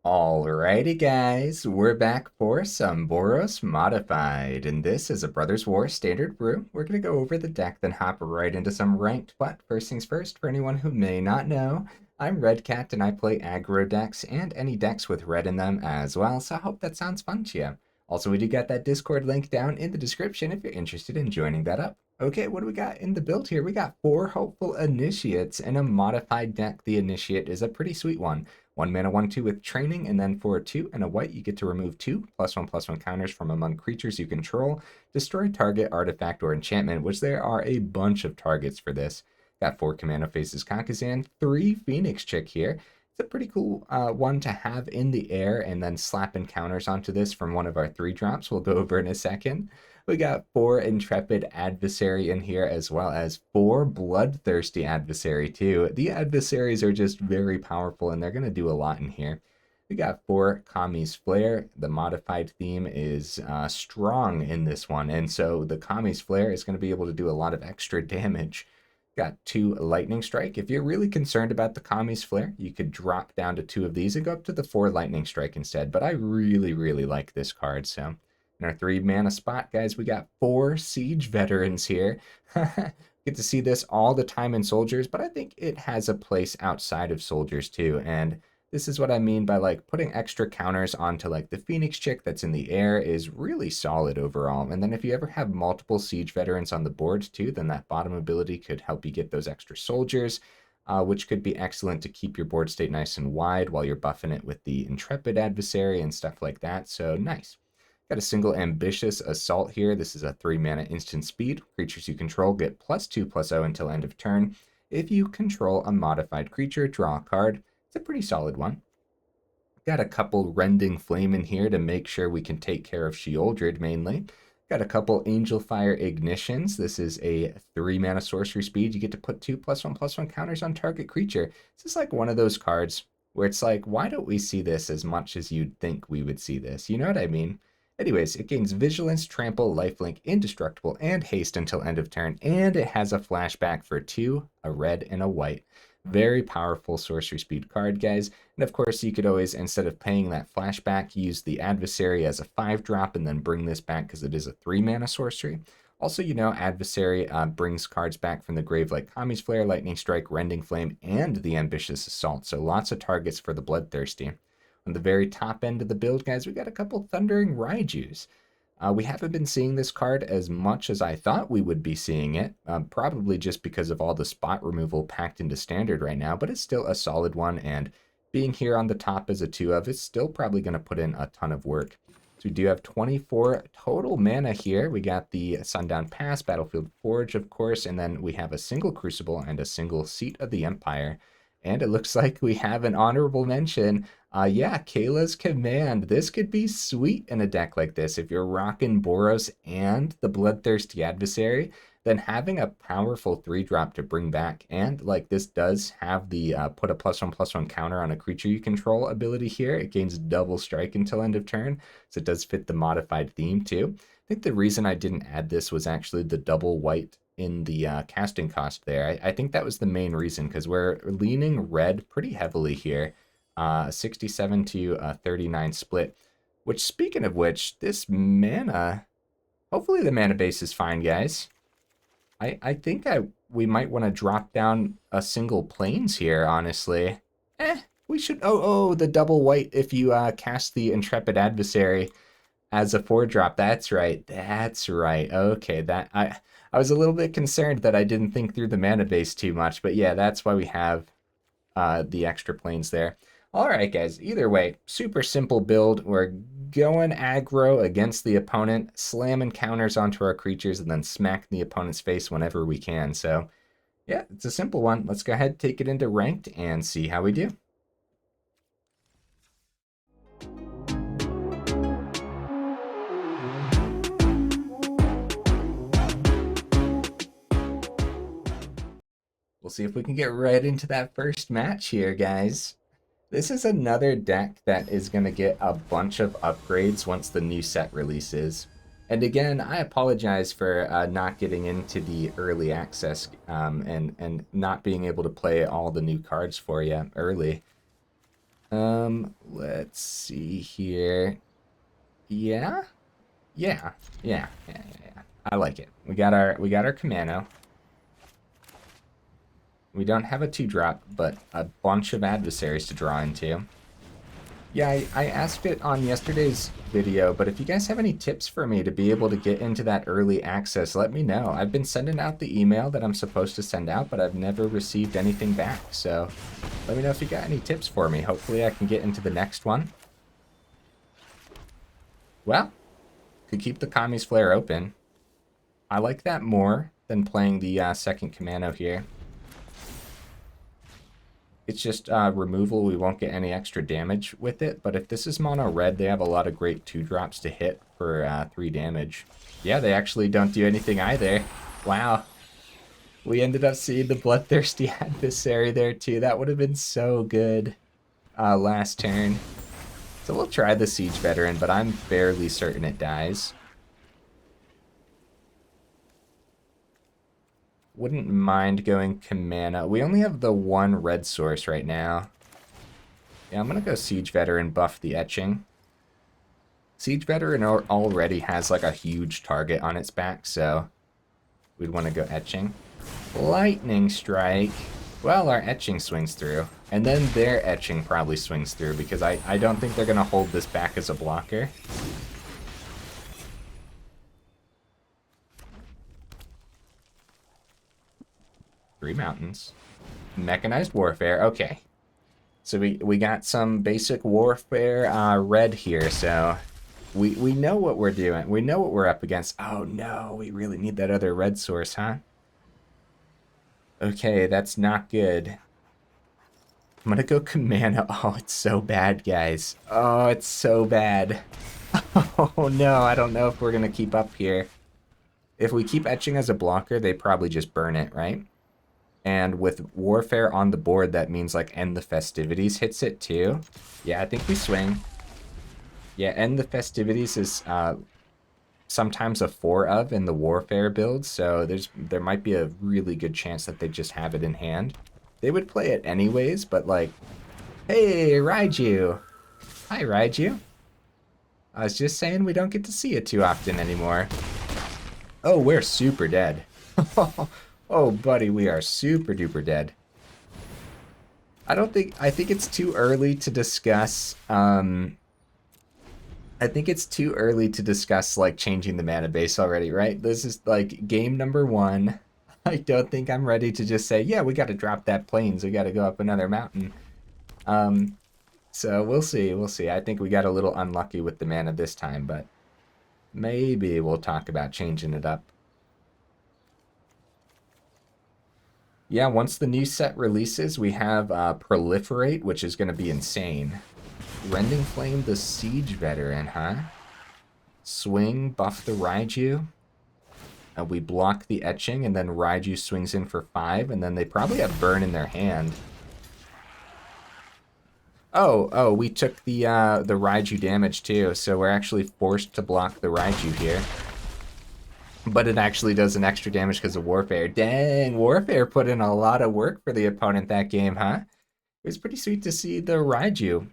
Alrighty guys, we're back for some Boros Modified, and this is a Brothers War Standard Brew. We're going to go over the deck, then hop right into some ranked, but first things first, for anyone who may not know, I'm Red Cat and I play aggro decks and any decks with red in them as well, so I hope that sounds fun to you. Also, we do got that Discord link down in the description if you're interested in joining that up. Okay, what do we got in the build here? We got 4 Hopeful Initiates in a modified deck. The Initiate is a pretty sweet one. 1 mana, 1/2 with training, and then for 2 and a white, you get to remove 2 +1/+1 counters from among creatures you control. Destroy target artifact or enchantment, which there are a bunch of targets for this. Got 4 Kumano faces Kakkazan, 3 Phoenix Chick here. It's a pretty cool one to have in the air and then slap encounters onto this from one of our 3 drops we'll go over in a second. We got 4 Intrepid Adversary in here, as well as 4 Bloodthirsty Adversary too. The adversaries are just very powerful and they're going to do a lot in here. We got 4 Kami's Flare. The modified theme is strong in this one, and so the Kami's Flare is going to be able to do a lot of extra damage. Got 2 Lightning Strike. If you're really concerned about the Kami's Flare, you could drop down to 2 of these and go up to the 4 Lightning Strike instead, but I really like this card, so... In our 3 mana spot, guys, we got 4 Siege Veterans here. Get to see this all the time in Soldiers, but I think it has a place outside of Soldiers too, and this is what I mean by like putting extra counters onto like the Phoenix Chick that's in the air is really solid overall. And then if you ever have multiple Siege Veterans on the board too, then that bottom ability could help you get those extra Soldiers, which could be excellent to keep your board state nice and wide while you're buffing it with the Intrepid Adversary and stuff like that, so nice. Got a single Ambitious Assault here. This is a 3 mana instant speed. Creatures you control get +2/+0 until end of turn. If you control a modified creature, draw a card. It's a pretty solid one. Got a couple Rending Flame in here to make sure we can take care of Sheoldred mainly. Got a couple Angelfire Ignitions. This is a 3 mana sorcery speed. You get to put 2 +1/+1 counters on target creature. This is like one of those cards where it's like, why don't we see this as much as you'd think we would see this? You know what I mean? Anyways, it gains Vigilance, Trample, Lifelink, Indestructible, and Haste until end of turn, and it has a flashback for 2, a red and a white. Very powerful sorcery speed card, guys. And of course, you could always, instead of paying that flashback, use the Adversary as a 5-drop and then bring this back because it is a 3 mana sorcery. Also, you know, Adversary brings cards back from the grave like Kami's Flare, Lightning Strike, Rending Flame, and the Ambitious Assault. So lots of targets for the Bloodthirsty. On the very top end of the build, guys, we got a couple Thundering Raijus. We haven't been seeing this card as much as I thought we would be seeing it, probably just because of all the spot removal packed into Standard right now, but it's still a solid one, and being here on the top as a 2-of, it's still probably going to put in a ton of work. So we do have 24 total mana here. We got the Sundown Pass, Battlefield Forge, of course, and then we have a single Crucible and a single Seat of the Empire. And it looks like we have an honorable mention. Yeah, Kayla's Command. This could be sweet in a deck like this. If you're rocking Boros and the Bloodthirsty Adversary, then having a powerful 3-drop to bring back, and like this does have the put a +1/+1 counter on a creature you control ability here. It gains double strike until end of turn, so it does fit the modified theme too. I think the reason I didn't add this was actually the double white in the casting cost there. I think that was the main reason, because we're leaning red pretty heavily here. 67 to 39 split, which, speaking of which, this mana, hopefully the mana base is fine, guys. I think we might want to drop down a single plains here, honestly. We should, the double white if you cast the Intrepid Adversary as a 4-drop. That's right. Okay, that I was a little bit concerned that I didn't think through the mana base too much, but yeah, that's why we have the extra planes there. All right, guys, either way, super simple build. We're going aggro against the opponent, slamming counters onto our creatures, and then smacking the opponent's face whenever we can. So yeah, it's a simple one. Let's go ahead, take it into ranked, and see how we do. We'll see if we can get right into that first match here, guys. This is another deck that is going to get a bunch of upgrades once the new set releases. And again, I apologize for not getting into the early access and not being able to play all the new cards for you early. Let's see here. Yeah? Yeah. Yeah. I like it. We got our Kumano. We don't have a 2-drop, but a bunch of adversaries to draw into. Yeah, I asked it on yesterday's video, but if you guys have any tips for me to be able to get into that early access, let me know. I've been sending out the email that I'm supposed to send out, but I've never received anything back. So let me know if you got any tips for me. Hopefully I can get into the next one. Well, could keep the Kami's Flare open. I like that more than playing the second Kumano here. It's just removal. We won't get any extra damage with it. But if this is mono red, they have a lot of great 2-drops to hit for 3 damage. Yeah, they actually don't do anything either. Wow. We ended up seeing the Bloodthirsty Adversary there too. That would have been so good last turn. So we'll try the Siege Veteran, but I'm fairly certain it dies. Wouldn't mind going Kumano. We only have the 1 red source right now. Yeah, I'm going to go Siege Veteran, buff the Etching. Siege Veteran already has like a huge target on its back, so we'd want to go Etching. Lightning Strike. Well, our Etching swings through. And then their Etching probably swings through, because I don't think they're going to hold this back as a blocker. Three mountains. Mechanized Warfare. Okay. So we got some basic warfare red here, so we know what we're doing. We know what we're up against. Oh no, we really need that other red source, huh? Okay, that's not good. I'm gonna go Kumano. Oh, it's so bad, guys. Oh, it's so bad. Oh no, I don't know if we're gonna keep up here. If we keep Etching as a blocker, they probably just burn it, right? And with Warfare on the board, that means like End the Festivities hits it too. Yeah, I think we swing. Yeah, End the Festivities is sometimes a 4 of in the Warfare build, so there might be a really good chance that they just have it in hand. They would play it anyways, but like, hey, Raiju. Hi, Raiju. I was just saying we don't get to see it too often anymore. Oh, we're super dead. Oh, buddy, we are super duper dead. I think it's too early to discuss, I think it's too early to discuss, like, changing the mana base already, right? This is, like, game number 1. I don't think I'm ready to just say, yeah, we got to drop that plains. We got to go up another mountain. So we'll see. We'll see. I think we got a little unlucky with the mana this time, but maybe we'll talk about changing it up. Yeah, once the new set releases, we have Proliferate, which is going to be insane. Rending Flame, the Siege Veteran, huh? Swing, buff the Raiju. We block the Etching, and then Raiju swings in for 5, and then they probably have Burn in their hand. Oh, we took the Raiju damage too, so we're actually forced to block the Raiju here. But it actually does an extra damage because of Warfare. Dang, Warfare put in a lot of work for the opponent that game, huh? It was pretty sweet to see the Raiju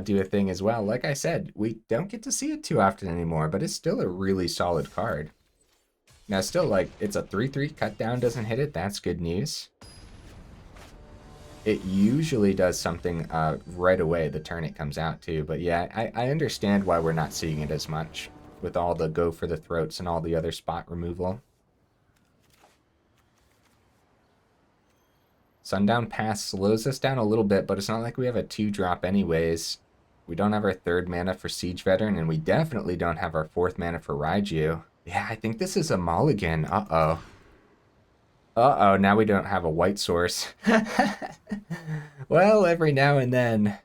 do a thing as well. Like I said, we don't get to see it too often anymore, but it's still a really solid card. Now, still, like, it's a 3/3 cut down, doesn't hit it. That's good news. It usually does something right away the turn it comes out, too. But yeah, I understand why we're not seeing it as much, with all the go for the throats and all the other spot removal. Sundown Pass slows us down a little bit, but it's not like we have a 2-drop anyways. We don't have our 3rd mana for Siege Veteran, and we definitely don't have our 4th mana for Raiju. Yeah, I think this is a mulligan. Uh-oh. Uh-oh, now we don't have a white source. Well, every now and then,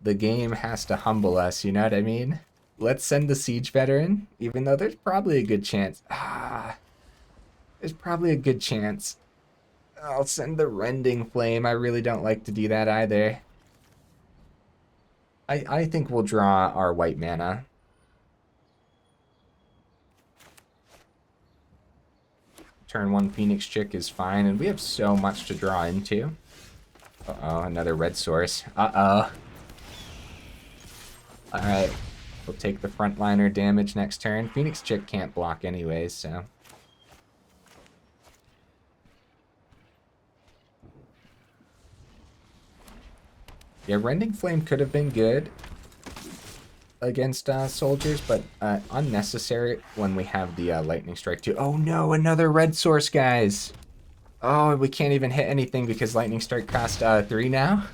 the game has to humble us, you know what I mean? Let's send the Siege Veteran, even though there's probably a good chance. There's probably a good chance. I'll send the Rending Flame. I really don't like to do that either. I think we'll draw our white mana. Turn 1 Phoenix Chick is fine, and we have so much to draw into. Uh-oh, another red source. Uh-oh. Alright, we'll take the frontliner damage next turn. Phoenix Chick can't block anyways, so... Yeah, Rending Flame could have been good against soldiers, but unnecessary when we have the Lightning Strike too. Oh no, another red source, guys! Oh, we can't even hit anything because Lightning Strike cost 3 now?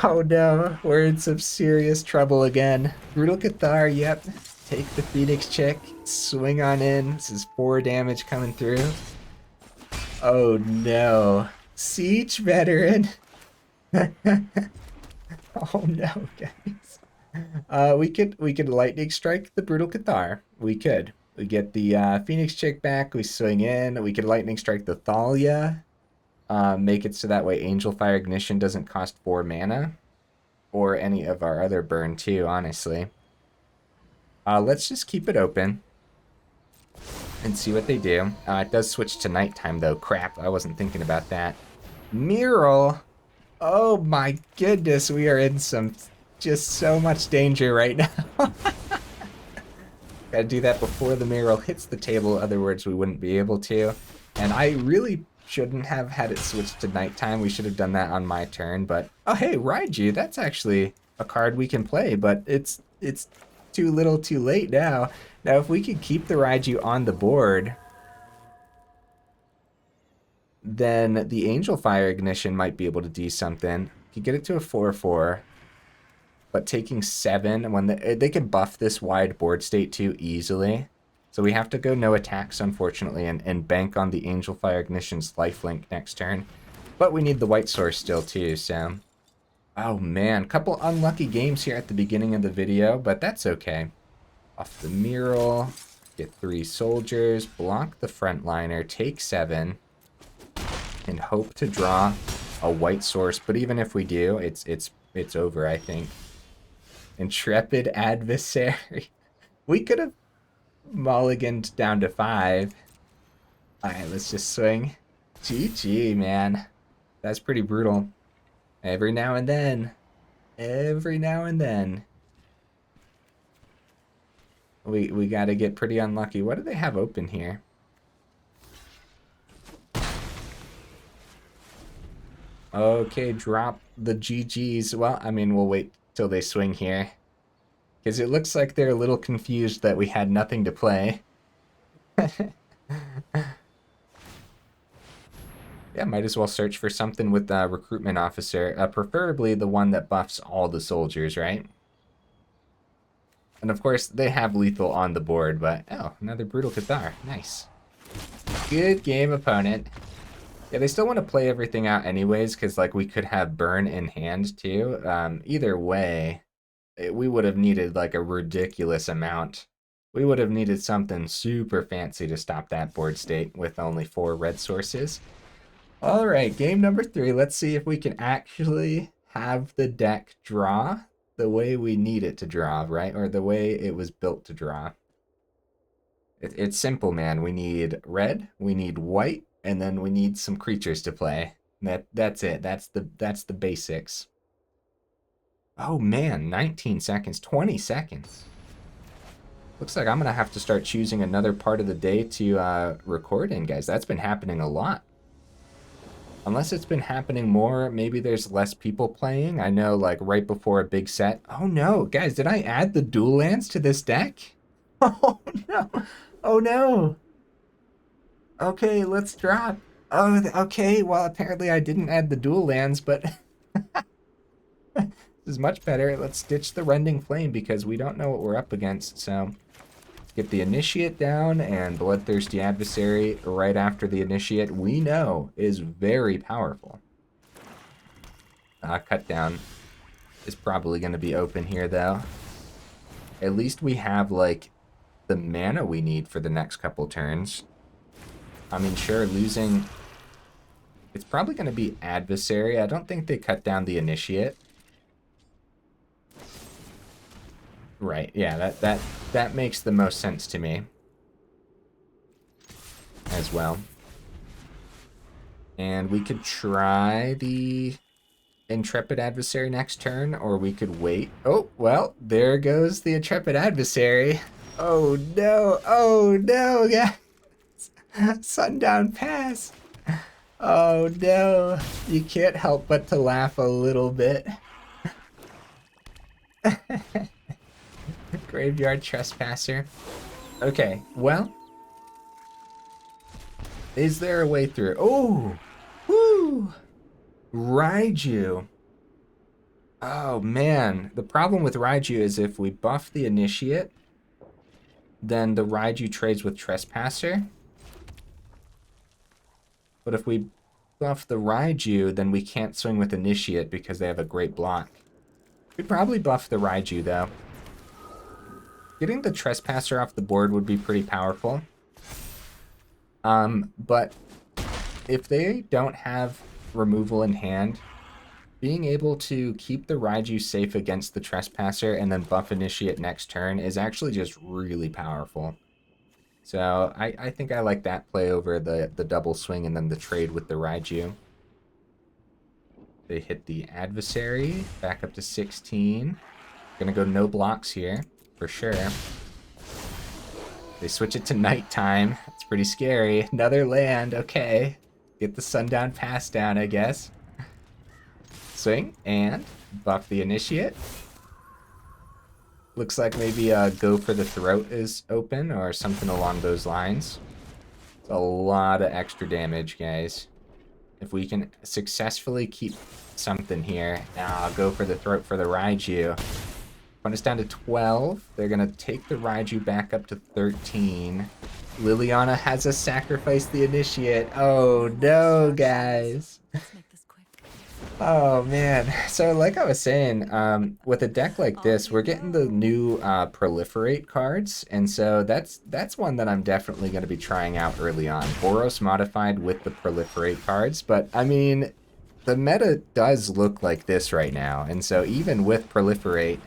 Oh no, we're in some serious trouble again. Brutal Cathar, yep. Take the Phoenix Chick, swing on in. This is 4 damage coming through. Oh no. Siege Veteran! Oh no, guys. We could Lightning Strike the Brutal Cathar. We could. We get the Phoenix Chick back, we swing in. We could Lightning Strike the Thalia. Make it so that way Angelfire Ignition doesn't cost 4 mana. Or any of our other burn too, honestly. Let's just keep it open. And see what they do. It does switch to nighttime though. Crap, I wasn't thinking about that. Mural! Oh my goodness, we are in just so much danger right now. Gotta do that before the mural hits the table, other words we wouldn't be able to. And I really shouldn't have had it switched to nighttime. We should have done that on my turn, but oh hey, Raiju, that's actually a card we can play, but it's too little too late now. Now if we could keep the Raiju on the board, then the Angelfire Ignition might be able to do something. You get it to a 4/4, but taking 7 when they can buff this wide board state too easily. So we have to go no attacks, unfortunately, and bank on the Angelfire Ignition's lifelink next turn. But we need the white source still too, so... Oh man, couple unlucky games here at the beginning of the video, but that's okay. Off the mural, get 3 soldiers, block the frontliner, take 7, and hope to draw a white source. But even if we do, it's over, I think. Intrepid Adversary. We could have mulliganed down to 5. Alright, let's just swing. GG, man. That's pretty brutal. Every now and then. Every now and then. We gotta get pretty unlucky. What do they have open here? Okay, drop the GGs. Well, I mean, we'll wait till they swing here. Because it looks like they're a little confused that we had nothing to play. Yeah, might as well search for something with the recruitment officer. Preferably the one that buffs all the soldiers, right? And of course, they have lethal on the board, but... Oh, another Brutal Cathar. Nice. Good game, opponent. Yeah, they still want to play everything out anyways, because like we could have burn in hand too. Either way, we would have needed like a ridiculous amount. We would have needed something super fancy to stop that board state with only 4 red sources. All right, game number 3. Let's see if we can actually have the deck draw the way we need it to draw, right? Or the way it was built to draw. It's simple, man. We need red, we need white, and then we need some creatures to play. That's it. That's the basics. Oh man, 19 seconds, 20 seconds. Looks like I'm gonna have to start choosing another part of the day to record in, guys. That's been happening a lot. Unless it's been happening more, maybe there's less people playing. I know, like, right before a big set. Oh no, guys, did I add the dual lands to this deck? Oh no, oh no. Okay, let's drop. Oh, okay, well, apparently I didn't add the dual lands, but this is much better. Let's ditch the Rending Flame because we don't know what we're up against, so... Get the Initiate down, and Bloodthirsty Adversary right after the Initiate, we know, is very powerful. Cut down is probably going to be open here, though. At least we have, like, the mana we need for the next couple turns. I mean, sure, losing... It's probably going to be Adversary. I don't think they cut down the Initiate. Right, yeah, that makes the most sense to me. As well. And we could try the Intrepid Adversary next turn, or we could wait. Oh, well, there goes the Intrepid Adversary. Oh no, guys. Sundown Pass. Oh no, you can't help but to laugh a little bit. Graveyard Trespasser. Okay, well, is there a way through? Oh, woo, Raiju. Oh man, the problem with Raiju is if we buff the Initiate, then the Raiju trades with Trespasser. But if we buff the Raiju, then we can't swing with Initiate because they have a great block. We'd probably buff the Raiju though. Getting the Trespasser off the board would be pretty powerful. But if they don't have removal in hand, being able to keep the Raiju safe against the Trespasser and then buff Initiate next turn is actually just really powerful. So I think I like that play over the double swing and then the trade with the Raiju. They hit the Adversary, back up to 16. Gonna go no blocks here, for sure. They switch it to nighttime. It's pretty scary. Another land, okay. Get the Sundown Pass down, I guess. Swing, and buff the Initiate. Looks like maybe Go for the Throat is open, or something along those lines. It's a lot of extra damage, guys. If we can successfully keep something here. Now I'll go for the Throat for the Raiju. When it's down to 12, they're going to take the Raiju back up to 13. Liliana has to sacrifice the Initiate. Oh no, guys. Oh man. So like I was saying, with a deck like this, we're getting the new Proliferate cards, and so that's one that I'm definitely going to be trying out early on. Boros modified with the Proliferate cards, but I mean, the meta does look like this right now, and so even with Proliferate,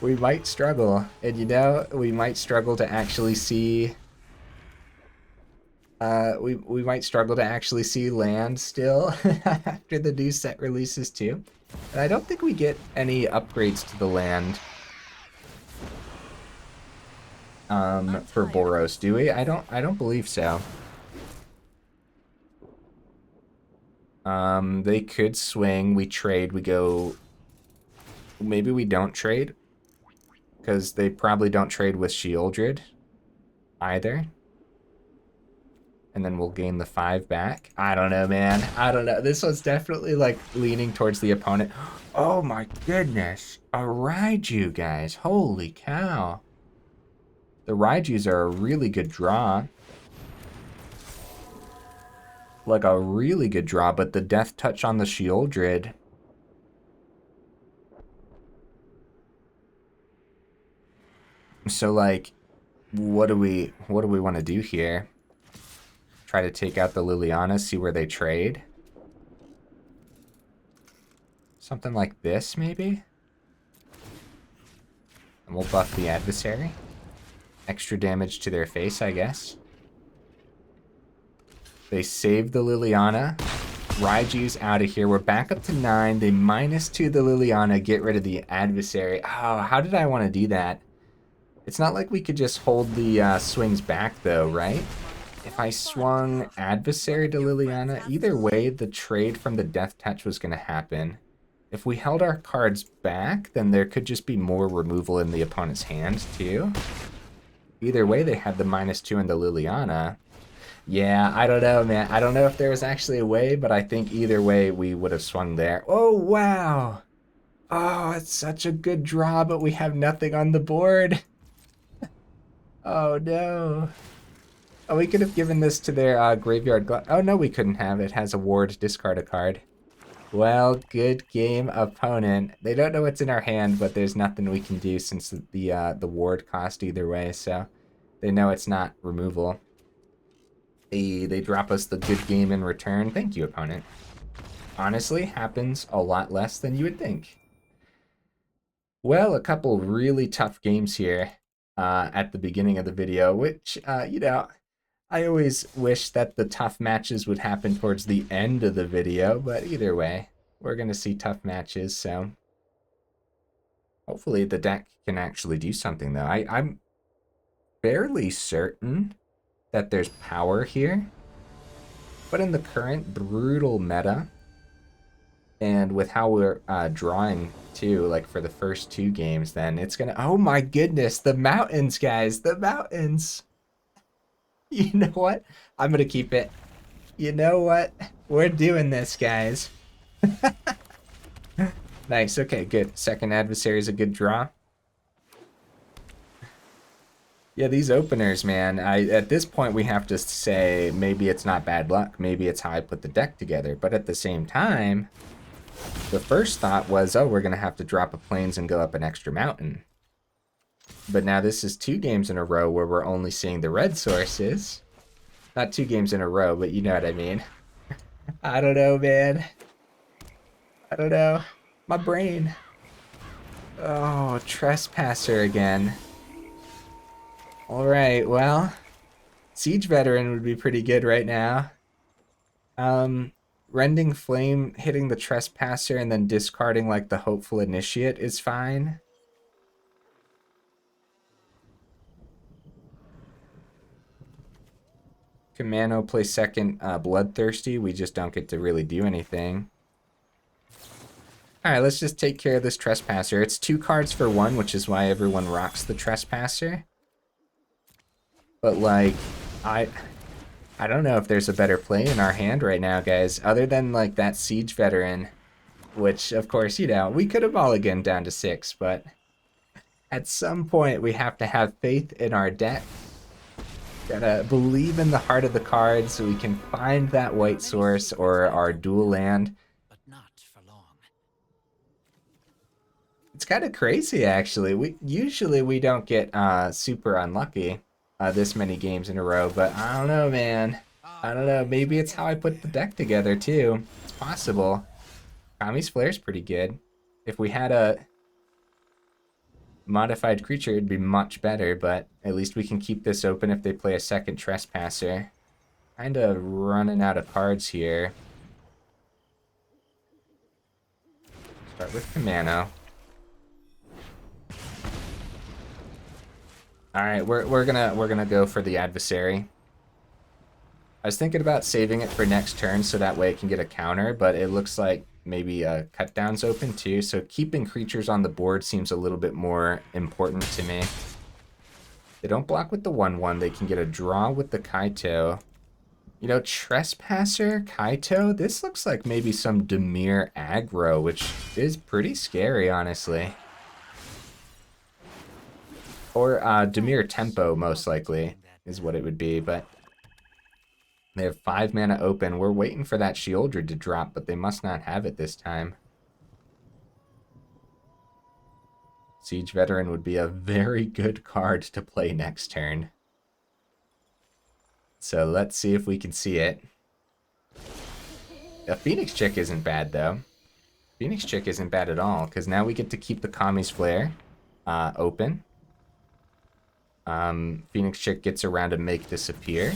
we might struggle, and you know, we might struggle to actually see we might struggle to actually see land still after the new set releases too. And I don't think we get any upgrades to the land for Boros, do we? I don't believe so. They could swing, we trade, we go. Maybe we don't trade, because they probably don't trade with Shieldred either. And then we'll gain the 5 back. I don't know, man. I don't know. This one's definitely like leaning towards the opponent. Oh my goodness. A Raiju, guys. Holy cow. The Raijus are a really good draw. Like a really good draw, but the Death Touch on the Shieldred. So like, what do we want to do here? Try to take out the Liliana, see where they trade. Something like this, maybe? And we'll buff the Adversary. Extra damage to their face, I guess. They save the Liliana. Raiju's out of here. We're back up to 9. They -2 the Liliana, get rid of the Adversary. Oh, how did I want to do that? It's not like we could just hold the swings back, though, right? If I swung Adversary to Liliana, either way, the trade from the Death Touch was going to happen. If we held our cards back, then there could just be more removal in the opponent's hand, too. Either way, they had the -2 in the Liliana. Yeah, I don't know, man. I don't know if there was actually a way, but I think either way, we would have swung there. Oh, wow. Oh, it's such a good draw, but we have nothing on the board. Oh, no. Oh, we could have given this to their graveyard. Oh, no, we couldn't have. It has a ward. Discard a card. Well, good game, opponent. They don't know what's in our hand, but there's nothing we can do since the ward cost either way, so they know it's not removal. They drop us the good game in return. Thank you, opponent. Honestly, happens a lot less than you would think. Well, a couple really tough games here at the beginning of the video, which, you know, I always wish that the tough matches would happen towards the end of the video, but either way, we're going to see tough matches, so hopefully the deck can actually do something, though. I'm fairly certain that there's power here, but in the current brutal meta, and with how we're drawing too, like for the first 2 games, then it's gonna, oh my goodness, the mountains, guys, the mountains. You know what? I'm gonna keep it. You know what? We're doing this, guys. Nice, okay, good. Second adversary is a good draw. Yeah, these openers, man, at this point we have to say maybe it's not bad luck, maybe it's how I put the deck together, but at the same time, the first thought was, oh, we're going to have to drop a plains and go up an extra mountain. But now this is 2 games in a row where we're only seeing the red sources. Not 2 games in a row, but you know what I mean. I don't know, man. I don't know. My brain. Oh, Trespasser again. Alright, well, Siege Veteran would be pretty good right now. Rending Flame hitting the Trespasser and then discarding like the Hopeful Initiate is fine. Kumano plays second Bloodthirsty. We just don't get to really do anything. Alright, let's just take care of this Trespasser. It's 2 cards for 1, which is why everyone rocks the Trespasser. But like, I don't know if there's a better play in our hand right now, guys, other than like that Siege Veteran, which of course, you know, we could have mulliganed down to 6, but at some point we have to have faith in our deck. Gotta believe in the heart of the cards so we can find that white source or our dual land. But not for long. It's kind of crazy, actually. We usually don't get super unlucky this many games in a row, but I don't know, man. I don't know. Maybe it's how I put the deck together too. It's possible. Kami's Flare's pretty good. If we had a modified creature, it'd be much better, but at least we can keep this open if they play a second Trespasser. Kind of running out of cards here. Start with Kumano. All right, we're gonna go for the adversary. I was thinking about saving it for next turn so that way it can get a counter, but it looks like maybe a cut down's open too. So keeping creatures on the board seems a little bit more important to me. They don't block with the 1/1. They can get a draw with the Kaito. You know, Trespasser, Kaito. This looks like maybe some Dimir aggro, which is pretty scary, honestly. Or Dimir Tempo, most likely, is what it would be, but they have 5 mana open. We're waiting for that Shieldred to drop, but they must not have it this time. Siege Veteran would be a very good card to play next turn. So let's see if we can see it. A Phoenix Chick isn't bad, though. Phoenix Chick isn't bad at all, because now we get to keep the Kami's Flare open. Phoenix Chick gets around to make disappear.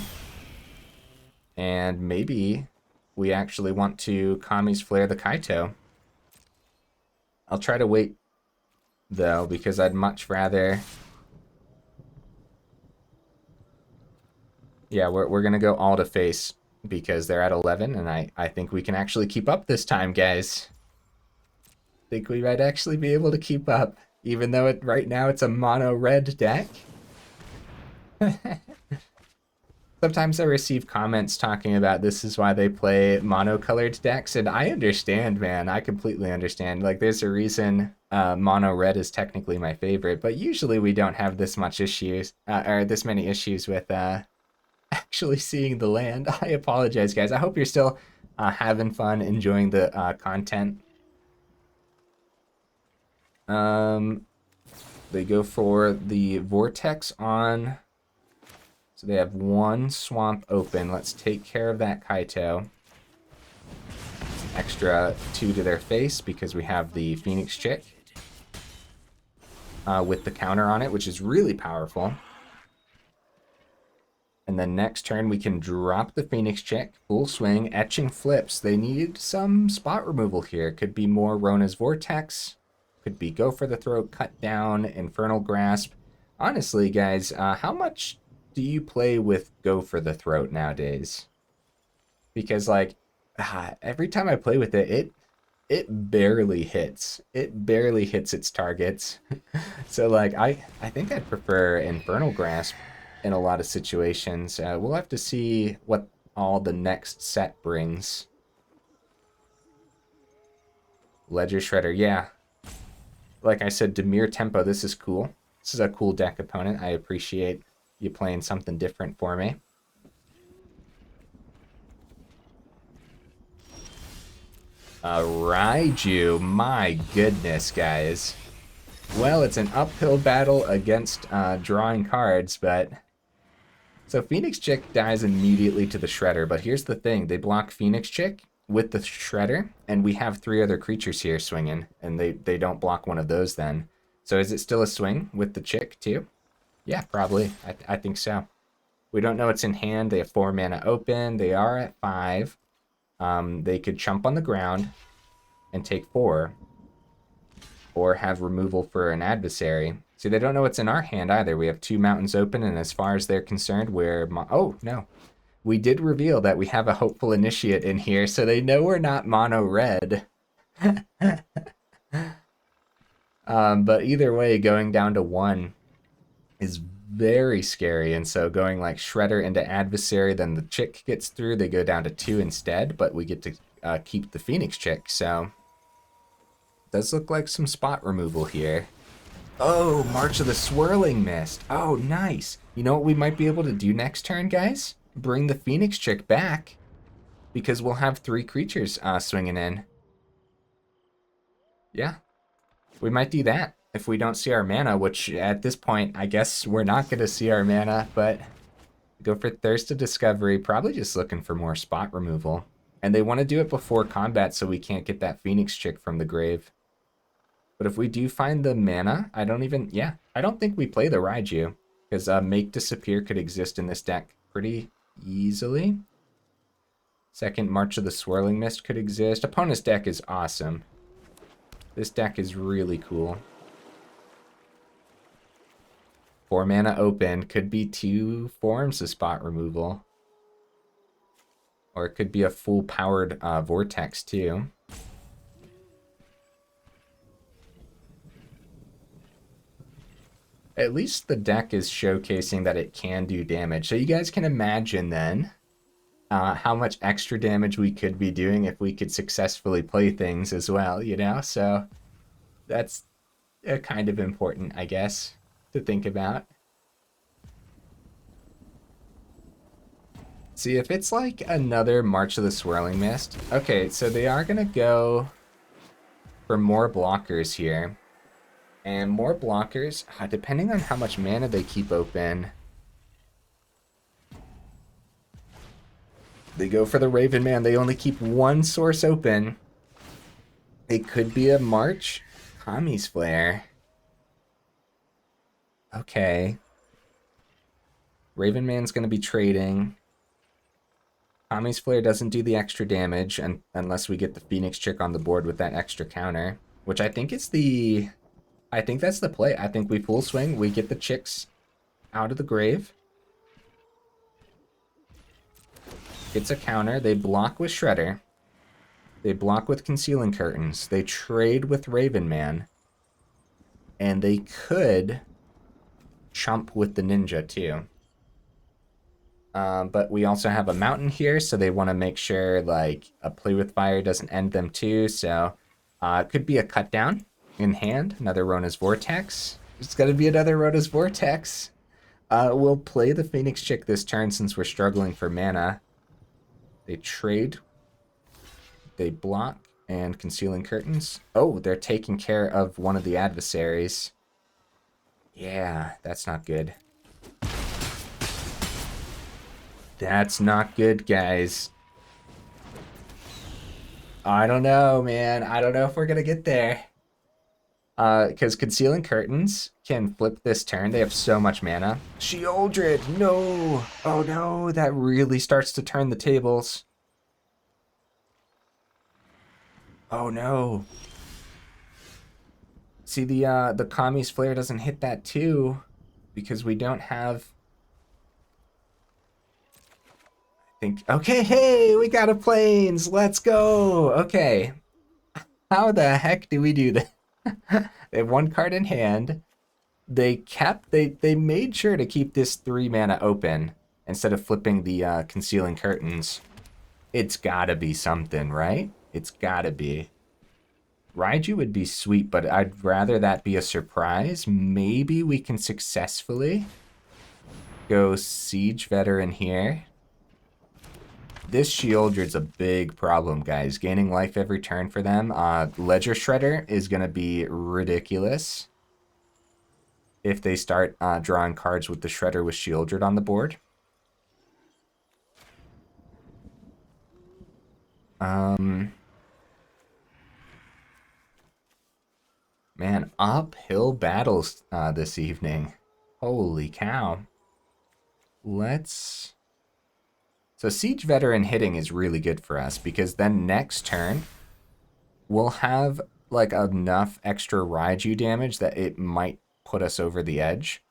And maybe we actually want to Kami's Flare the Kaito. I'll try to wait, though, because I'd much rather... Yeah, we're going to go all to face because they're at 11, and I think we can actually keep up this time, guys. I think we might actually be able to keep up, even though right now it's a mono-red deck. Sometimes I receive comments talking about this is why they play mono-colored decks, and I understand, man. I completely understand. Like, there's a reason mono-red is technically my favorite, but usually we don't have this much issues, or this many issues with actually seeing the land. I apologize, guys. I hope you're still having fun, enjoying the content. They go for the Vortex on... So they have 1 swamp open. Let's take care of that Kaito. Extra 2 to their face because we have the Phoenix Chick with the counter on it, which is really powerful. And And then next turn we can drop the Phoenix Chick, full swing, etching flips. They need some spot removal here. Could be more Rona's Vortex, could be Go for the Throat, Cut Down, Infernal Grasp. Honestly, guys, how much do you play with Go for the Throat nowadays? Because like every time I play with it, it barely hits. It barely hits its targets. So like I think I'd prefer Infernal Grasp in a lot of situations. We'll have to see what all the next set brings. Ledger Shredder, yeah. Like I said, Dimir Tempo, this is cool. This is a cool deck opponent. I appreciate you playing something different for me. Raiju, my goodness, guys. Well, it's an uphill battle against drawing cards, but... So Phoenix Chick dies immediately to the Shredder, but here's the thing. They block Phoenix Chick with the Shredder, and we have 3 other creatures here swinging, and they don't block one of those then. So is it still a swing with the Chick, too? Yeah, probably. I think so. We don't know what's in hand. They have 4 mana open. They are at 5. They could chump on the ground and take 4, or have removal for an adversary. See, they don't know what's in our hand either. We have 2 mountains open, and as far as they're concerned, we're... Oh, no. We did reveal that we have a Hopeful Initiate in here, so they know we're not mono red. But either way, going down to 1 is very scary, and so going like Shredder into Adversary, then the Chick gets through, they go down to 2 instead, but we get to keep the Phoenix Chick, so... Does look like some spot removal here. Oh, March of the Swirling Mist. Oh, nice. You know what we might be able to do next turn, guys? Bring the Phoenix Chick back, because we'll have 3 creatures swinging in. Yeah, we might do that if we don't see our mana, which at this point, I guess we're not going to see our mana, but go for Thirst of Discovery, probably just looking for more spot removal. And they want to do it before combat so we can't get that Phoenix Chick from the grave. But if we do find the mana, I don't think we play the Raiju, because Make Disappear could exist in this deck pretty easily. Second, March of the Swirling Mist could exist. Opponent's deck is awesome. This deck is really cool. 4 mana open, could be 2 forms of spot removal. Or it could be a full powered Vortex too. At least the deck is showcasing that it can do damage. So you guys can imagine then how much extra damage we could be doing if we could successfully play things as well, you know? So that's kind of important, I guess, to think about. See, if it's like another March of the Swirling Mist. Okay, so they are going to go for more blockers here. And more blockers, depending on how much mana they keep open. They go for the Raven Man. They only keep 1 source open. It could be a March Kami's Flare. Okay. Raven Man's going to be trading. Kami's Flare doesn't do the extra damage unless we get the Phoenix Chick on the board with that extra counter. Which I think is the... I think that's the play. I think we full swing. We get the Chicks out of the grave. It's a counter. They block with Shredder. They block with Concealing Curtains. They trade with Raven Man. And they could chump with the Ninja too. But we also have a Mountain here, so they want to make sure like a Play with Fire doesn't end them too. So it could be a cut down in hand. Another Rona's Vortex. It's got to be another Rona's Vortex. We'll play the Phoenix Chick this turn since we're struggling for mana. They trade. They block and Concealing Curtains. Oh, they're taking care of one of the adversaries. Yeah, that's not good. That's not good, guys. I don't know, man. I don't know if we're going to get there. Because Concealing Curtains can flip this turn. They have so much mana. Sheoldred, no! Oh no, that really starts to turn the tables. Oh no. See, the Kami's Flare doesn't hit that too, because we don't have... I think... Okay, hey, we got a Plains! Let's go! Okay. How the heck do we do that? They have one card in hand. They made sure to keep this 3 mana open instead of flipping the Concealing Curtains. It's gotta be something, right? It's gotta be. Raiju would be sweet, but I'd rather that be a surprise. Maybe we can successfully go Siege Veteran here. This Sheoldred's a big problem, guys. Gaining life every turn for them. Ledger Shredder is going to be ridiculous if they start drawing cards with the Shredder with Sheoldred on the board. Man, uphill battles this evening. Holy cow. So Siege Veteran hitting is really good for us, because then next turn we'll have like enough extra Raiju damage that it might put us over the edge.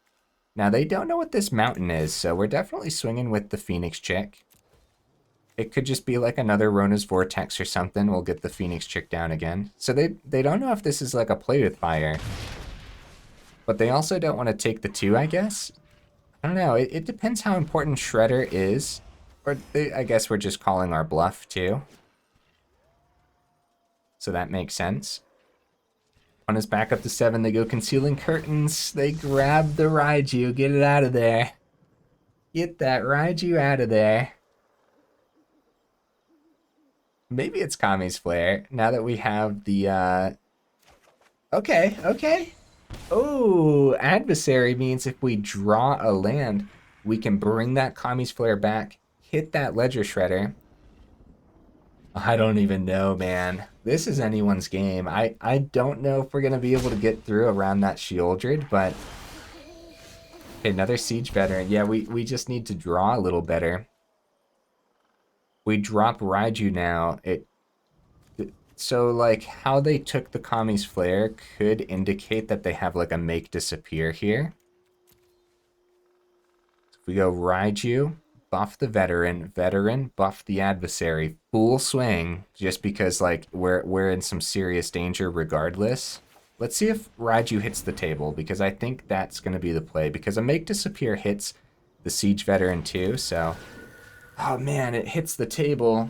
Now they don't know what this mountain is, so we're definitely swinging with the Phoenix Chick. It could just be like another Rona's Vortex or something. We'll get the Phoenix Chick down again. So they don't know if this is like a Play with Fire. But they also don't want to take the 2, I guess. I don't know. It depends how important Shredder is. Or I guess we're just calling our bluff too. So that makes sense. One is back up to 7. They go Concealing Curtains. They grab the Raiju. Get it out of there. Get that Raiju out of there. Maybe it's Kami's Flare, now that we have the, Okay. Oh, Adversary means if we draw a land, we can bring that Kami's Flare back, hit that Ledger Shredder. I don't even know, man. This is anyone's game. I don't know if we're going to be able to get through around that Sheoldred, but... Okay, another Siege Veteran. Yeah, we just need to draw a little better. We drop Raiju now. So like how they took the Kami's Flare could indicate that they have like a Make Disappear here. So if we go Raiju, buff the Veteran, buff the Adversary, full swing, just because like we're in some serious danger regardless. Let's see if Raiju hits the table, because I think that's going to be the play, because a Make Disappear hits the Siege Veteran too, so... Oh man, it hits the table.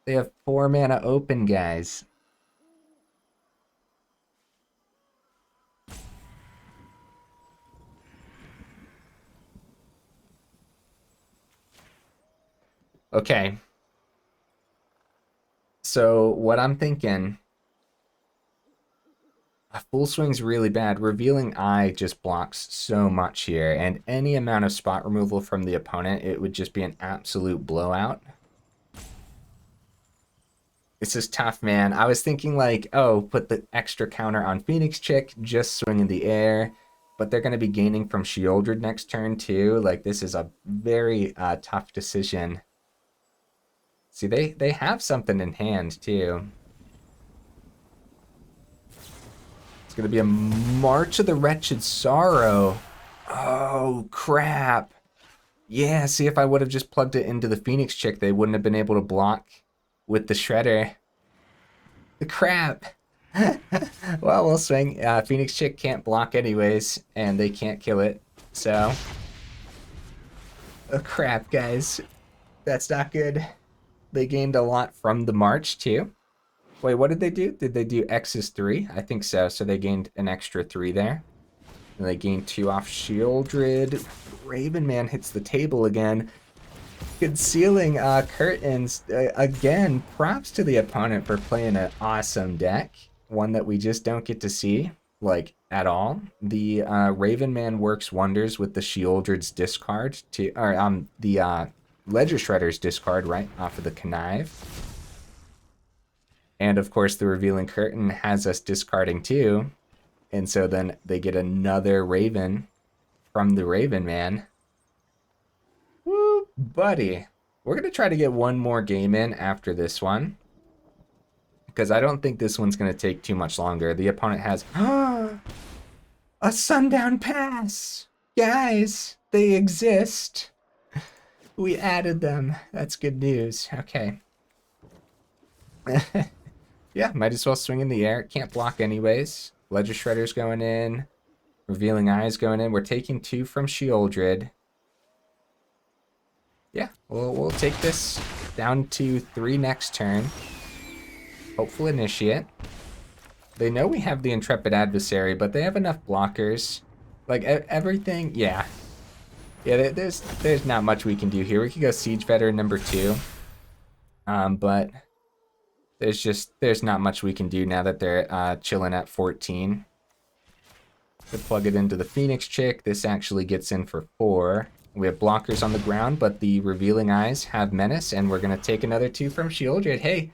They have 4 mana open, guys. Okay. So what I'm thinking... A full swing's really bad. Revealing Eye just blocks so much here, and any amount of spot removal from the opponent, it would just be an absolute blowout. This is tough, man. I was thinking like, oh, put the extra counter on Phoenix Chick, just swing in the air, but they're going to be gaining from Sheoldred next turn too. Like, this is a very tough decision. See, they have something in hand too. It's going to be a March of the Wretched Sorrow. Oh, crap. Yeah, see, if I would have just plugged it into the Phoenix Chick, they wouldn't have been able to block with the Shredder. The crap. Well, we'll swing. Phoenix Chick can't block anyways, and they can't kill it. So, oh, crap, guys. That's not good. They gained a lot from the March, too. Wait, what did they do? Did they do X's 3? I think so. So they gained an extra 3 there. And they gained 2 off Sheoldred. Raven Man hits the table again. Concealing Curtains. Again, props to the opponent for playing an awesome deck. One that we just don't get to see, like, at all. The Raven Man works wonders with the Sheoldred's discard. Or the Ledger Shredder's discard, right, off of the Connive. And of course, the Revealing Curtain has us discarding 2. And so then they get another Raven from the Raven Man. Woo, buddy. We're going to try to get one more game in after this one, because I don't think this one's going to take too much longer. The opponent has a Sundown Pass. Guys, they exist. We added them. That's good news. Okay. Yeah, might as well swing in the air. Can't block anyways. Ledger Shredder's going in. Revealing Eyes going in. We're taking 2 from Sheoldred. Yeah, we'll take this down to 3 next turn. Hopeful Initiate. They know we have the Intrepid Adversary, but they have enough blockers. Like, everything, yeah. Yeah, there's not much we can do here. We could go Siege Veteran number 2. But there's not much we can do now that they're chilling at 14. To plug it into the Phoenix Chick, this actually gets in for 4. We have blockers on the ground, but the Revealing Eyes have Menace, and we're going to take another 2 from Sheoldred. Hey,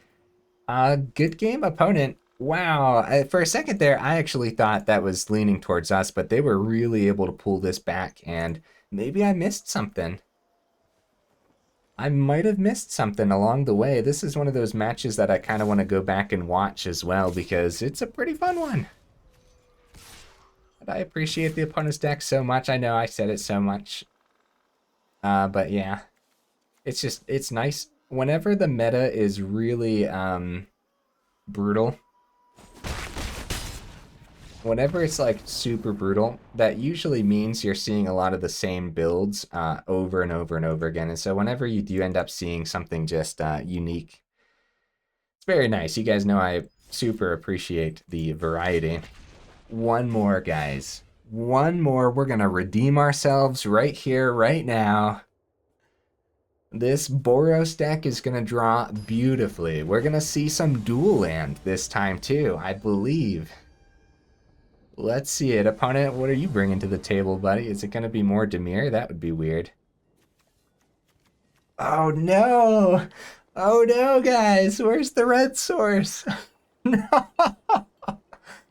good game, opponent. Wow, for a second there, I actually thought that was leaning towards us, but they were really able to pull this back, and maybe I missed something. I might have missed something along the way. This is one of those matches that I kind of want to go back and watch as well, because it's a pretty fun one. But I appreciate the opponent's deck so much. I know I said it so much. But yeah, it's nice. Whenever the meta is really brutal, whenever it's like super brutal, that usually means you're seeing a lot of the same builds over and over and over again. And so whenever you do end up seeing something just unique, it's very nice. You guys know I super appreciate the variety. One more, guys. One more. We're going to redeem ourselves right here, right now. This Boros deck is going to draw beautifully. We're going to see some dual land this time too, I believe. Let's see it. Opponent, what are you bringing to the table, buddy? Is it going to be more Dimir? That would be weird. Oh no! Oh no, guys! Where's the red source? No!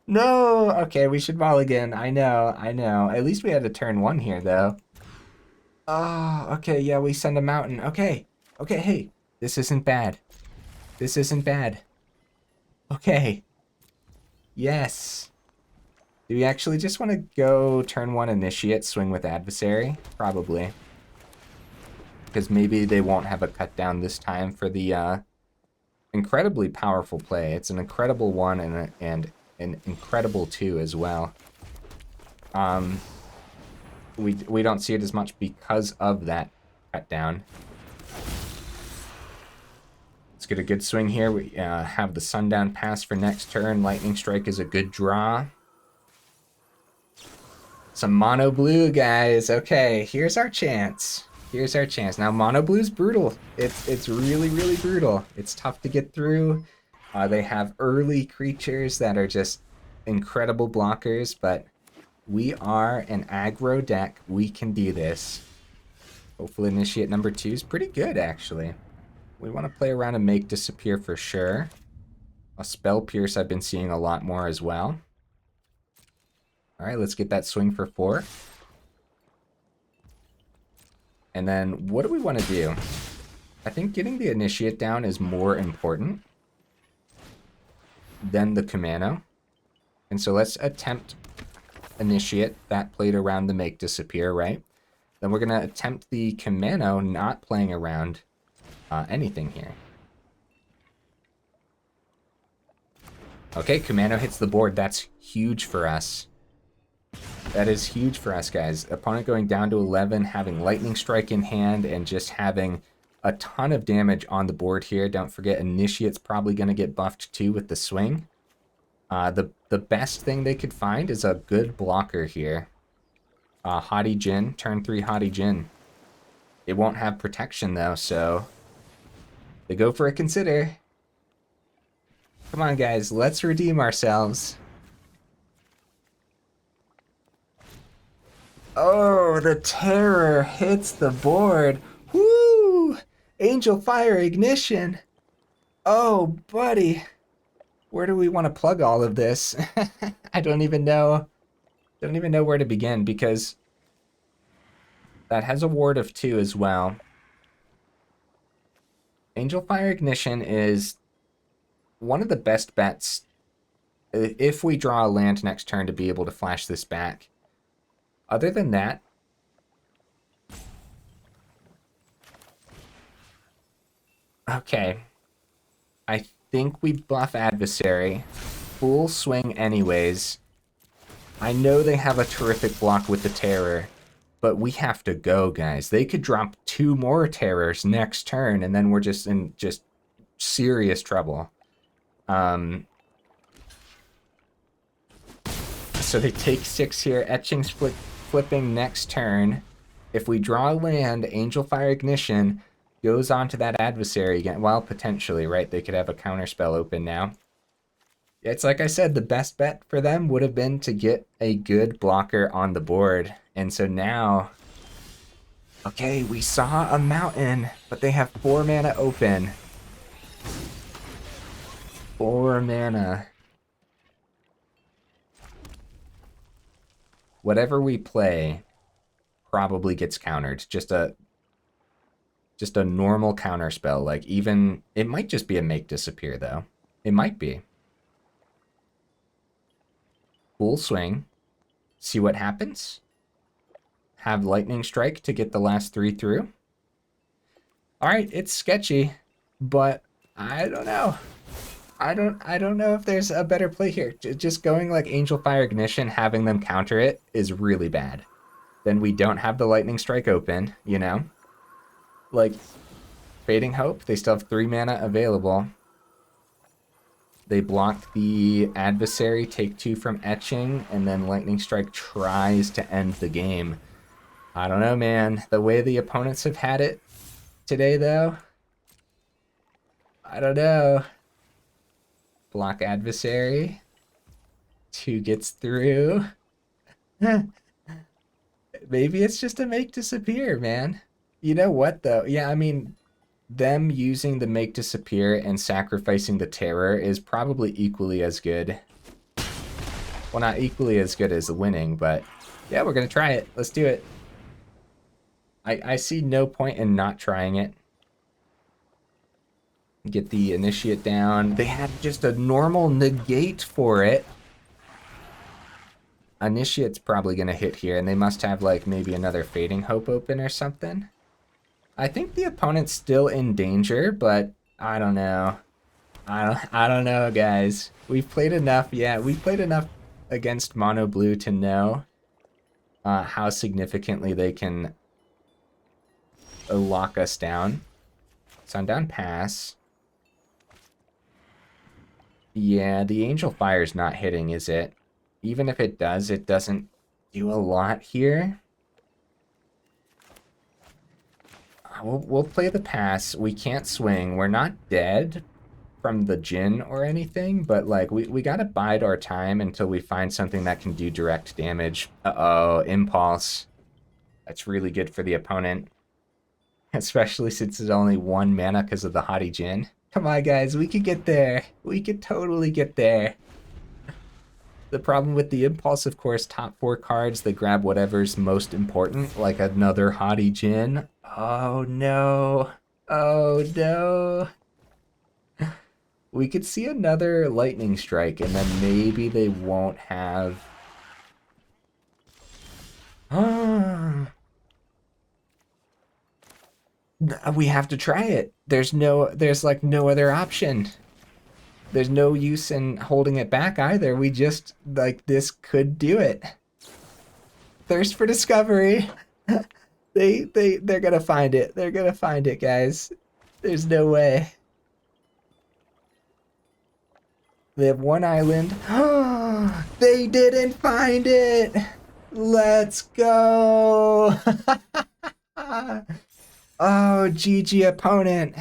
No! Okay, we should mulligan. I know. At least we had a turn 1 here, though. Oh, okay, yeah, we send a mountain. Okay, hey. This isn't bad. This isn't bad. Okay. Yes. Do we actually just want to go turn 1 Initiate, swing with Adversary? Probably. Because maybe they won't have a cut down this time for the incredibly powerful play. It's an incredible 1 and an incredible 2 as well. We don't see it as much because of that cut down. Let's get a good swing here. We have the Sundown Pass for next turn. Lightning Strike is a good draw. Some mono blue, guys. Okay, here's our chance. Here's our chance. Now, mono blue's brutal. It's really, really brutal. It's tough to get through. They have early creatures that are just incredible blockers, but we are an aggro deck. We can do this. Hopefully Initiate number 2 is pretty good, actually. We want to play around and make Disappear for sure. A Spell Pierce I've been seeing a lot more as well. Alright, let's get that swing for 4. And then, what do we want to do? I think getting the Initiate down is more important than the Kumano. And so let's attempt Initiate. That played around the make Disappear, right? Then we're going to attempt the Kumano, not playing around anything here. Okay, Kumano hits the board. That's huge for us. That is huge for us, guys. Opponent going down to 11, having Lightning Strike in hand, and just having a ton of damage on the board here. Don't forget, Initiate's probably going to get buffed too with the swing. The best thing they could find is a good blocker here. Haughty Djinn, turn 3 Haughty Djinn. It won't have protection though, so they go for a Consider. Come on, guys, let's redeem ourselves. Oh, the terror hits the board. Woo! Angelfire Ignition. Oh, buddy. where do we want to plug all of this? I don't even know where to begin, because that has a ward of 2 as well. Angelfire Ignition is one of the best bets if we draw a land next turn to be able to flash this back. Other than that, okay, I think we buff Adversary. Full swing anyways. I know they have a terrific block with the Terror, but we have to go, guys. They could drop 2 more Terrors next turn, and then we're just in serious trouble. So they take 6 here. Etching's flipping next turn. If we draw a land, Angelfire Ignition goes onto that Adversary again. Well, potentially, right? They could have a counterspell open now. It's like I said, the best bet for them would have been to get a good blocker on the board. And so now, okay, we saw a mountain, but they have 4 mana open. 4 mana. Whatever we play probably gets countered. Just a normal counter spell. Like, even it might just be a make disappear though. It might be. Full swing. See what happens. Have lightning strike to get the last 3 through. All right, it's sketchy, but I don't know. I don't know if there's a better play here. Just going like Angelfire Ignition, having them counter it is really bad. Then we don't have the lightning strike open, you know? Like, Fading Hope, they still have 3 mana available. They block the Adversary, take 2 from Etching, and then Lightning Strike tries to end the game. I don't know, man. The way the opponents have had it today, though, I don't know. Block Adversary. 2 gets through. Maybe it's just a make disappear, man. You know what, though? Yeah, I mean, them using the make disappear and sacrificing the terror is probably equally as good. Well, not equally as good as winning, but yeah, we're going to try it. Let's do it. I see no point in not trying it. Get the initiate down. They had just a normal negate for it. Initiate's probably going to hit here, and they must have like maybe another Fading Hope open or something. I think the opponent's still in danger, but I don't know. I don't know, guys. We've played enough. Yeah, we've played enough against Mono Blue to know how significantly they can lock us down. Sundown Pass. Yeah, the Angelfire's not hitting, is it? Even if it does, it doesn't do a lot here. We'll play the pass. We can't swing. We're not dead from the Djinn or anything, but like we gotta bide our time until we find something that can do direct damage. Uh-oh, Impulse. That's really good for the opponent. Especially since it's only 1 mana because of the Haughty Djinn. Come on, guys, we could get there. We could totally get there. The problem with the Impulse, of course, top 4 cards, they grab whatever's most important, like another Haughty Djinn. Oh no. Oh no. We could see another Lightning Strike, and then maybe they won't have... We have to try it. There's like no other option. There's no use in holding it back either. We just, like, this could do it. Thirst for discovery. They're gonna find it. They're gonna find it, guys. There's no way. They have 1 island. They didn't find it. Let's go. Oh, GG opponent.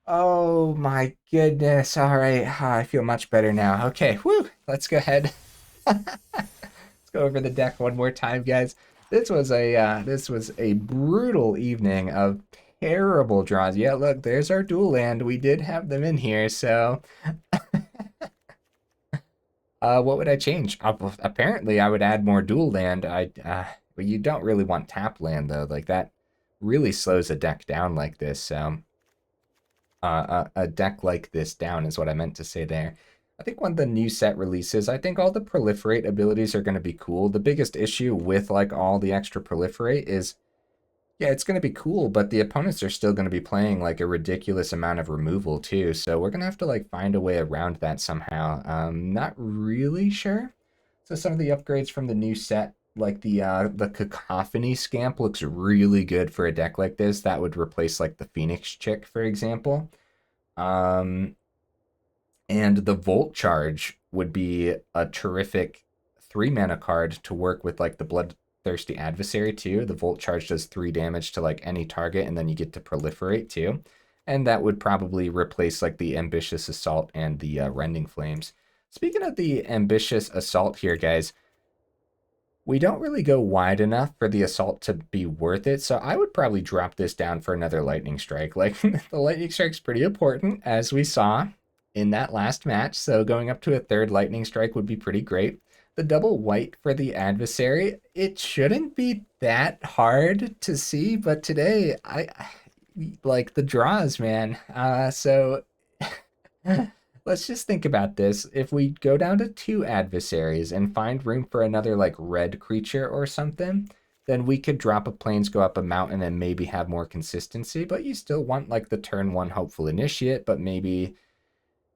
Oh my goodness. All right. I feel much better now. Okay. Whew. Let's go ahead. Let's go over the deck one more time, guys. This was a brutal evening of terrible draws. Yeah, look, there's our dual land. We did have them in here, so What would I change? Apparently, I would add more dual land. But you don't really want tap land though. Like that really slows a deck down like this. So, a deck like this down is what I meant to say there. I think when the new set releases, I think all the proliferate abilities are going to be cool. The biggest issue with like all the extra proliferate is, yeah, it's going to be cool, but the opponents are still going to be playing like a ridiculous amount of removal too. So we're going to have to like find a way around that somehow. Not really sure. So some of the upgrades from the new set, like the Cacophony Scamp, looks really good for a deck like this. That would replace like the Phoenix Chick, for example. Um, and the Volt Charge would be a terrific 3 mana card to work with like the Bloodthirsty Adversary too. The Volt Charge does 3 damage to like any target, and then you get to proliferate too. And that would probably replace like the Ambitious Assault and the Rending Flames. Speaking of the Ambitious Assault here, guys, we don't really go wide enough for the Assault to be worth it, so I would probably drop this down for another Lightning Strike. Like, the Lightning Strike's pretty important, as we saw in that last match, so going up to a third Lightning Strike would be pretty great. The double white for the Adversary, it shouldn't be that hard to see, but today, I like the draws, man. So let's just think about this. If we go down to 2 adversaries and find room for another like red creature or something, then we could drop a plains, go up a mountain, and maybe have more consistency. But you still want like the turn 1 hopeful initiate, but maybe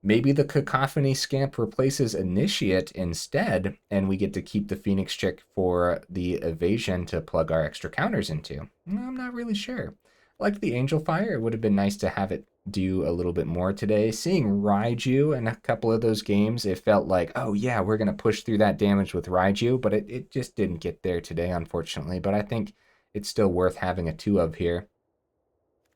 the Cacophony Scamp replaces Initiate instead, and we get to keep the Phoenix Chick for the evasion to plug our extra counters into. I'm not really sure. Like the Angelfire, it would have been nice to have it do a little bit more today. Seeing Raiju in a couple of those games, it felt like, oh yeah, we're going to push through that damage with Raiju, but it just didn't get there today, unfortunately. But I think it's still worth having a 2 of here.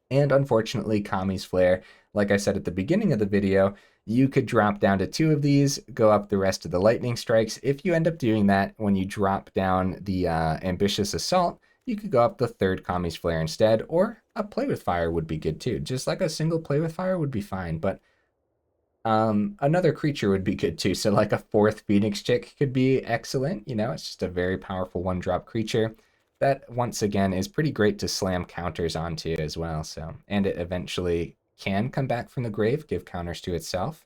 And unfortunately, Kami's Flare, like I said at the beginning of the video, you could drop down to 2 of these, go up the rest of the Lightning Strikes. If you end up doing that, when you drop down the Ambitious Assault, you could go up the 3rd Kami's Flare instead, or a Play with Fire would be good too. Just like a single Play with Fire would be fine, but another creature would be good too. So like a 4th Phoenix Chick could be excellent. You know, it's just a very powerful 1-drop creature that once again is pretty great to slam counters onto as well. So, and it eventually can come back from the grave, give counters to itself.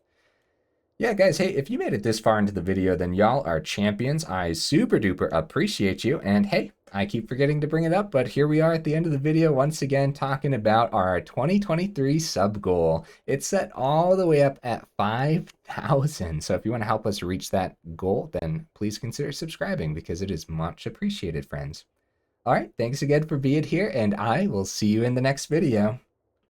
Yeah, guys, hey, if you made it this far into the video, then y'all are champions. I super duper appreciate you. And hey, I keep forgetting to bring it up, but here we are at the end of the video once again talking about our 2023 sub goal. It's set all the way up at 5,000. So if you want to help us reach that goal, then please consider subscribing because it is much appreciated, friends. All right, thanks again for being here, and I will see you in the next video.